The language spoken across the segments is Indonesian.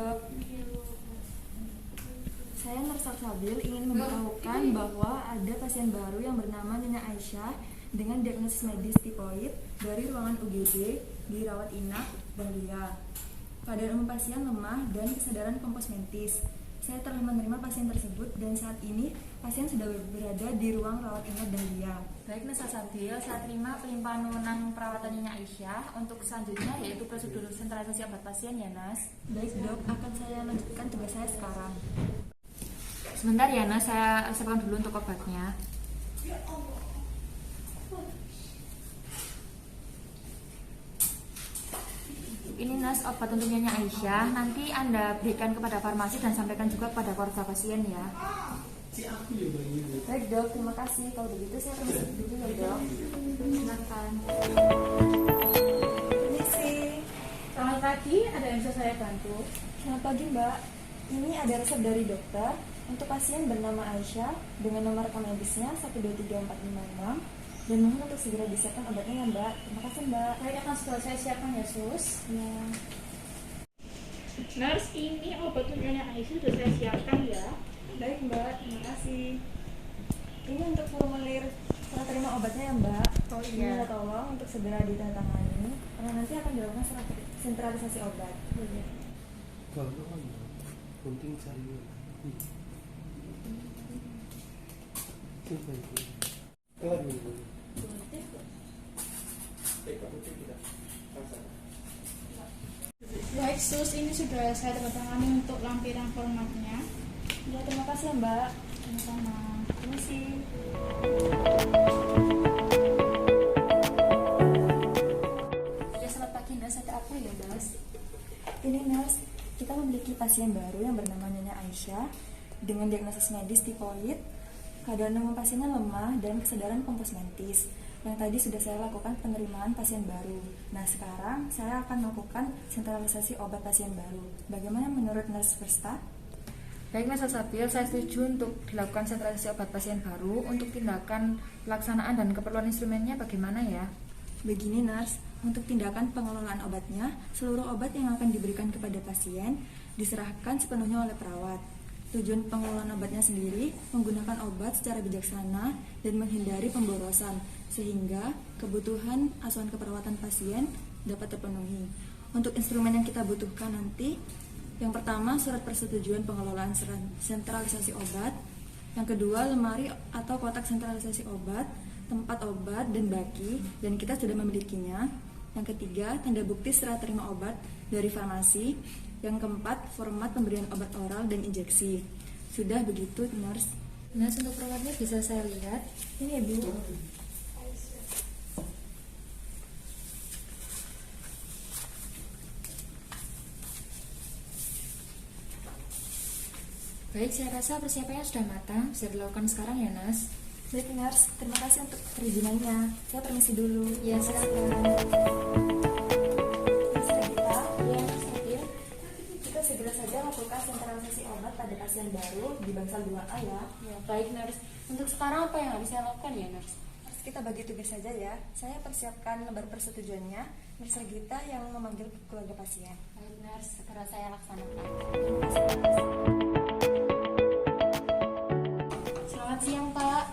Dok. Saya Nursa Sabil ingin memberitahukan bahwa ada pasien baru yang bernama Nyonya Aisyah dengan diagnosis medis tipoid dari ruangan UGD dirawat inap dan dia. Keadaan umum pasien lemah dan kesadaran kompos mentis. Saya telah menerima pasien tersebut dan saat ini pasien sudah berada di ruang rawat inap dan dia. Baik, Nursa Sabil, saya terima pelimpahan wewenang perawatan Nyonya Aisyah. Untuk selanjutnya yaitu prosedur sentralisasi obat pasien ya, Nas. Baik dok, akan saya lanjutkan tugas saya sekarang. Sebentar ya, Nas, saya resepkan dulu untuk obatnya. Ini Nas, obat untuk Nyonya Aisyah. Nanti Anda berikan kepada farmasi dan sampaikan juga kepada keluarga pasien ya. Baik dok, terima kasih. Kalau begitu saya permisi dulu ya dok. Silakan. Permisi. Selamat pagi, ada yang bisa saya bantu? Selamat pagi mbak. Ini ada resep dari dokter untuk pasien bernama Aisyah dengan nomor rekam medisnya 123456 dan mohon untuk segera disiapkan obatnya ya mbak. Terima kasih mbak. Baik, akan segera saya siapkan ya, Sus. Ya. Nurse, ini obat untuk Nyonya Aisyah sudah saya siapkan ya. Baik mbak, terima kasih. Ini untuk formulir serah terima obatnya ya mbak. Oh, iya. Ini minta tolong untuk segera ditandatangani karena nanti akan dilakukan sentralisasi obat. Iya. Kalau penting cari Baik, Sus, ini sudah saya tandatangani untuk lampiran formatnya. Ya terima kasih ya mbak. Sama-sama. Permisi. Ya, selamat pagi, Nas. Ada apa ya, Nas? Ini nurse, kita memiliki pasien baru yang bernama Nyonya Aisyah dengan diagnosis medis tipoid. Keadaan umum pasiennya lemah dan kesadaran kompos mentis. Yang tadi sudah saya lakukan penerimaan pasien baru. Nah sekarang saya akan melakukan sentralisasi obat pasien baru. Bagaimana menurut nurse Versta? Baik, Nursa Sabil, saya setuju untuk dilakukan sentralisasi obat pasien baru. Untuk tindakan pelaksanaan dan keperluan instrumennya bagaimana ya? Begini nurse, untuk tindakan pengelolaan obatnya, seluruh obat yang akan diberikan kepada pasien diserahkan sepenuhnya oleh perawat. Tujuan pengelolaan obatnya sendiri menggunakan obat secara bijaksana dan menghindari pemborosan sehingga kebutuhan asuhan keperawatan pasien dapat terpenuhi. Untuk instrumen yang kita butuhkan nanti, yang pertama surat persetujuan pengelolaan sentralisasi obat, yang kedua lemari atau kotak sentralisasi obat, tempat obat dan baki, dan kita sudah memilikinya. Yang ketiga, tanda bukti serah terima obat dari farmasi. Yang keempat, format pemberian obat oral dan injeksi. Sudah begitu, nurse. Nas, untuk perawatnya bisa saya lihat? Ini ya, Bu. Baik, saya rasa persiapannya sudah matang. Bisa dilakukan sekarang ya, Nas? Baik, nurse. Terima kasih untuk perizinannya. Saya permisi dulu. Ya, silakan. Kita segera saja lakukan sentralisasi obat pada pasien baru di bangsal 2A ya. Ya, baik, Nurse. Untuk sekarang apa yang harus saya lakukan ya, Nurse? Kita bagi tugas saja ya. Saya persiapkan lembar persetujuannya. Nurse Gita yang memanggil keluarga pasien. Baik, Nurse. Segera saya laksanakan. Terima kasih, nurse. Selamat siang, Pak.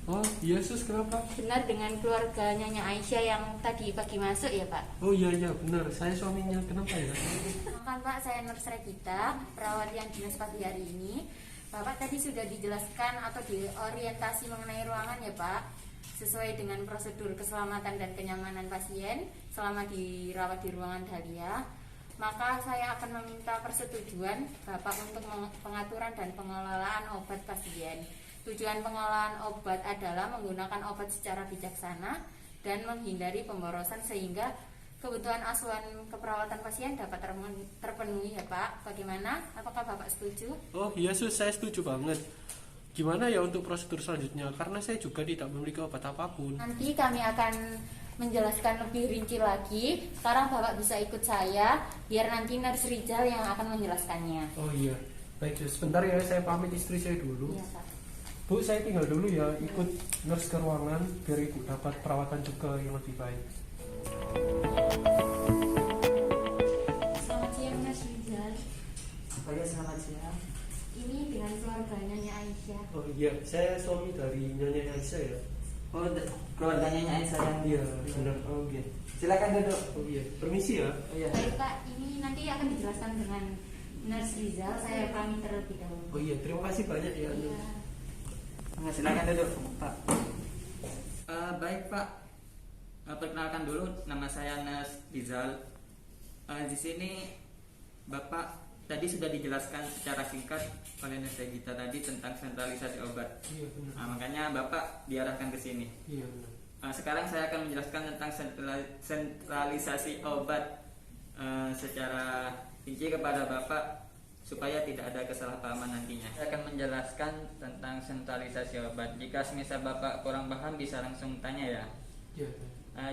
Oh iya sus, kenapa? Benar dengan keluarga Nyonya Aisyah yang tadi pagi masuk ya, Pak? Oh iya benar, saya suaminya. Kenapa ya? Makan, Pak, saya Nurse Regita, perawat yang dinas pagi hari ini. Bapak tadi sudah dijelaskan atau diorientasi mengenai ruangan ya, Pak, sesuai dengan prosedur keselamatan dan kenyamanan pasien selama dirawat di ruangan Dahlia. Maka saya akan meminta persetujuan Bapak untuk pengaturan dan pengelolaan obat pasien. Tujuan pengelolaan obat adalah menggunakan obat secara bijaksana dan menghindari pemborosan sehingga kebutuhan asuhan keperawatan pasien dapat terpenuhi ya, Pak. Bagaimana? Apakah Bapak setuju? Oh iya sus, saya setuju banget. Gimana ya untuk prosedur selanjutnya? Karena saya juga tidak memiliki obat apapun. Nanti kami akan menjelaskan lebih rinci lagi. Sekarang Bapak bisa ikut saya biar nanti Nurse Rizal yang akan menjelaskannya. Oh iya, baik sus. Sebentar ya, saya pamit istri saya dulu. Iya, Pak. Bu, saya tinggal dulu ya, ikut nurse ke ruangan biar ibu dapat perawatan juga yang lebih baik. Selamat siang, Mas Rizal. Oh ya, selamat siang. Ini dengan keluarganya Nyonya Aisyah. Oh iya, saya suami dari Nyonya Aisyah ya. Oh, keluarganya Nyai sayang. Iya, benar. Oh gitu. Silakan duduk. Oh iya, permisi ya. Oh iya. Baik Pak, ini nanti akan dijelaskan dengan Nurse Rizal. Saya pamit terlebih dahulu. Oh iya, terima kasih banyak ya. Iya. Silakan duduk, Pak. Baik Pak. Perkenalkan dulu, nama saya Nurse Rizal. Di sini Bapak tadi sudah dijelaskan secara singkat oleh Nurse Gita tadi tentang sentralisasi obat. Iya benar. Makanya Bapak diarahkan ke sini. Iya benar. Sekarang saya akan menjelaskan tentang sentralisasi obat secara rinci kepada Bapak supaya tidak ada kesalahpahaman nantinya. Saya akan menjelaskan tentang sentralisasi obat. Jika semisal Bapak kurang paham bisa langsung tanya ya. Iya.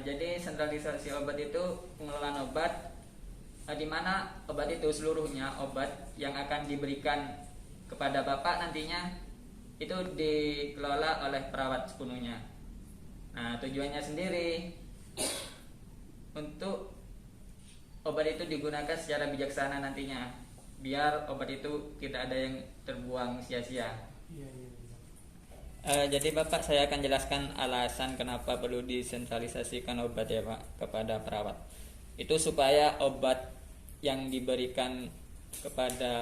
Jadi sentralisasi obat itu pengelolaan obat di mana obat itu seluruhnya obat yang akan diberikan kepada Bapak nantinya itu dikelola oleh perawat sepenuhnya. Nah, tujuannya sendiri untuk obat itu digunakan secara bijaksana nantinya, biar obat itu tidak ada yang terbuang sia-sia. Iya, iya. Jadi Bapak, saya akan jelaskan alasan kenapa perlu disentralisasikan obat ya Pak kepada perawat. Itu supaya obat yang diberikan kepada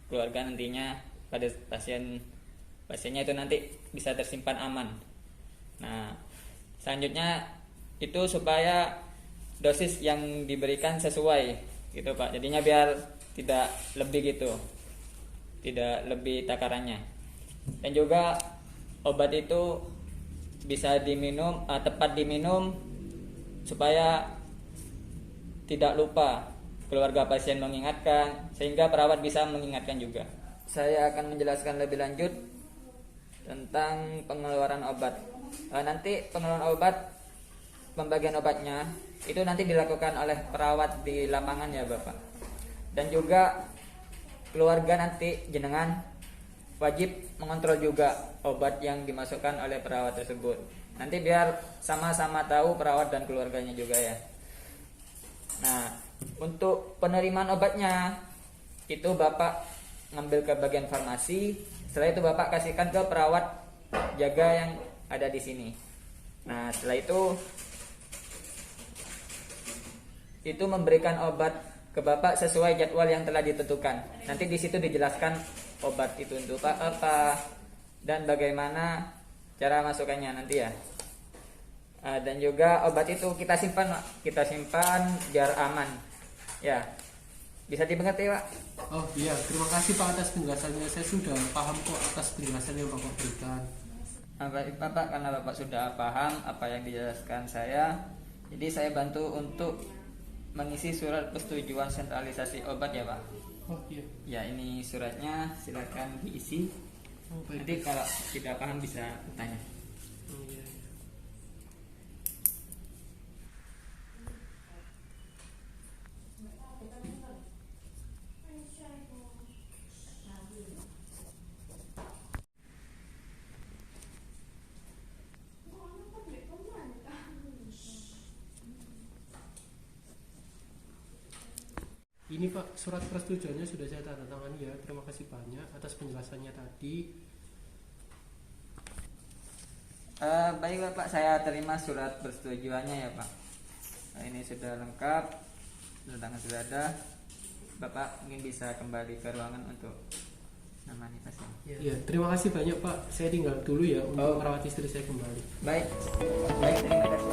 keluarga nantinya pada pasiennya itu nanti bisa tersimpan aman. Nah, selanjutnya itu supaya dosis yang diberikan sesuai gitu Pak. Jadinya biar tidak lebih gitu, tidak lebih takarannya. Dan juga obat itu bisa diminum, tepat diminum supaya tidak lupa keluarga pasien mengingatkan, sehingga perawat bisa mengingatkan juga. Saya akan menjelaskan lebih lanjut tentang pengeluaran obat. Nanti pengeluaran obat, pembagian obatnya itu nanti dilakukan oleh perawat di lapangan ya Bapak. Dan juga keluarga nanti jenengan wajib mengontrol juga obat yang dimasukkan oleh perawat tersebut. Nanti biar sama-sama tahu perawat dan keluarganya juga ya. Nah, untuk penerimaan obatnya itu Bapak ngambil ke bagian farmasi. Setelah itu Bapak kasihkan ke perawat jaga yang ada di sini. Nah, setelah itu memberikan obat ke Bapak sesuai jadwal yang telah ditentukan. Nanti di situ dijelaskan obat itu untuk apa dan bagaimana cara masukkannya nanti ya. Dan juga obat itu kita simpan biar aman. Ya, bisa dimengerti Pak? Oh iya, terima kasih Pak atas penjelasannya. Saya sudah paham kok atas penjelasan yang Bapak berikan. Baik Bapak, karena Bapak sudah paham apa yang dijelaskan saya, jadi saya bantu untuk mengisi surat persetujuan sentralisasi obat ya Pak. Oh iya. Ya, ini suratnya, silakan diisi. Oh, baik. Nanti kalau tidak paham bisa bertanya. Oh iya. Ini Pak, surat persetujuannya sudah saya tanda tangani ya. Terima kasih banyak atas penjelasannya tadi. Baik Bapak, saya terima surat persetujuannya ya Pak. Ini sudah lengkap, tanda tangan sudah ada. Bapak mungkin bisa kembali ke ruangan untuk menangani pasien. Ya, terima kasih banyak Pak. Saya tinggal dulu ya untuk merawat istri saya kembali. Baik, terima kasih.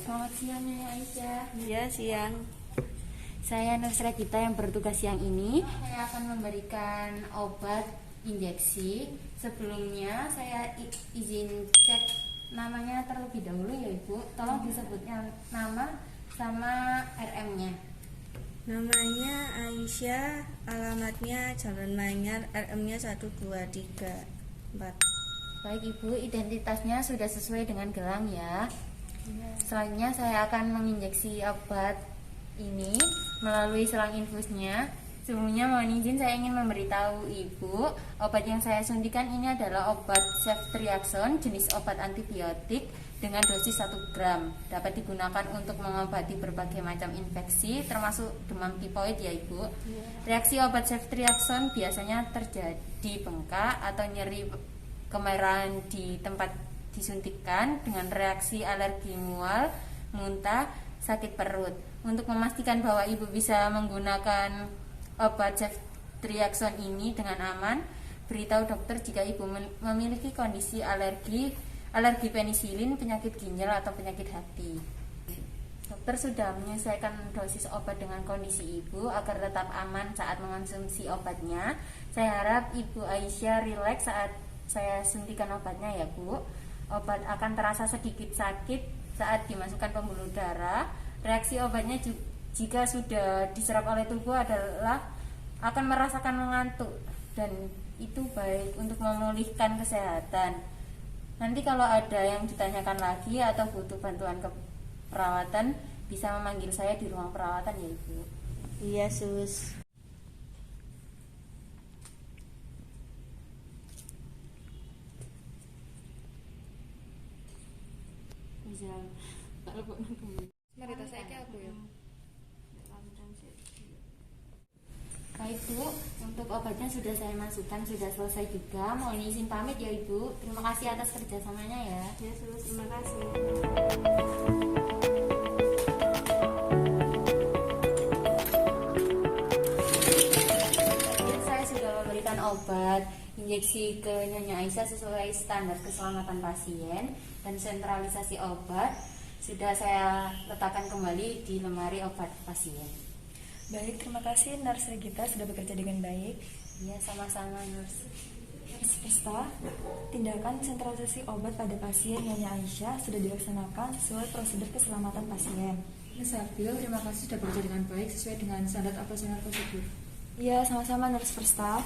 Selamat siang Nyonya Aisyah. Iya, siang. Saya Nurse Regita yang bertugas siang ini. Saya akan memberikan obat injeksi. Sebelumnya saya izin cek namanya terlebih dahulu ya Ibu. Tolong disebutnya nama sama RM-nya. Namanya Aisyah, alamatnya Jalan Manyar, RM-nya 1234. Baik Ibu, identitasnya sudah sesuai dengan gelang ya. Selanjutnya saya akan menginjeksi obat ini melalui selang infusnya. Sebelumnya mohon izin saya ingin memberitahu Ibu, obat yang saya suntikan ini adalah obat ceftriaxone, jenis obat antibiotik dengan dosis 1 gram. Dapat digunakan untuk mengobati berbagai macam infeksi termasuk demam tipoid ya Ibu. Reaksi obat ceftriaxone biasanya terjadi bengkak atau nyeri kemerahan di tempat disuntikan dengan reaksi alergi mual, muntah, sakit perut. Untuk memastikan bahwa Ibu bisa menggunakan obat ceftriaxone ini dengan aman, beritahu dokter jika Ibu memiliki kondisi alergi penisilin, penyakit ginjal atau penyakit hati. Dokter sudah menyesuaikan dosis obat dengan kondisi Ibu agar tetap aman saat mengonsumsi obatnya. Saya harap Ibu Aisyah rileks saat saya suntikan obatnya ya Bu. Obat akan terasa sedikit sakit saat dimasukkan pembuluh darah. Reaksi obatnya jika sudah diserap oleh tubuh adalah akan merasakan mengantuk, dan itu baik untuk memulihkan kesehatan. Nanti kalau ada yang ditanyakan lagi atau butuh bantuan keperawatan, bisa memanggil saya di ruang perawatan ya Ibu. Iya, Sus. Baik Bu, untuk obatnya sudah saya masukkan, sudah selesai juga. Mohon izin pamit ya Ibu. Terima kasih atas kerjasamanya ya. Ya, Sus. Terima kasih. Saya sudah memberikan obat injeksi ke Nyonya Aisyah sesuai standar keselamatan pasien, dan sentralisasi obat sudah saya letakkan kembali di lemari obat pasien. Baik, terima kasih Nurse Regita sudah bekerja dengan baik. Ya, sama-sama Nurse. Peserta, tindakan sentralisasi obat pada pasien Nyonya Aisyah sudah dilaksanakan sesuai prosedur keselamatan pasien. Miss Abil, terima kasih sudah bekerja dengan baik sesuai dengan standar operasional prosedur. Iya, sama-sama Nurse First Staff.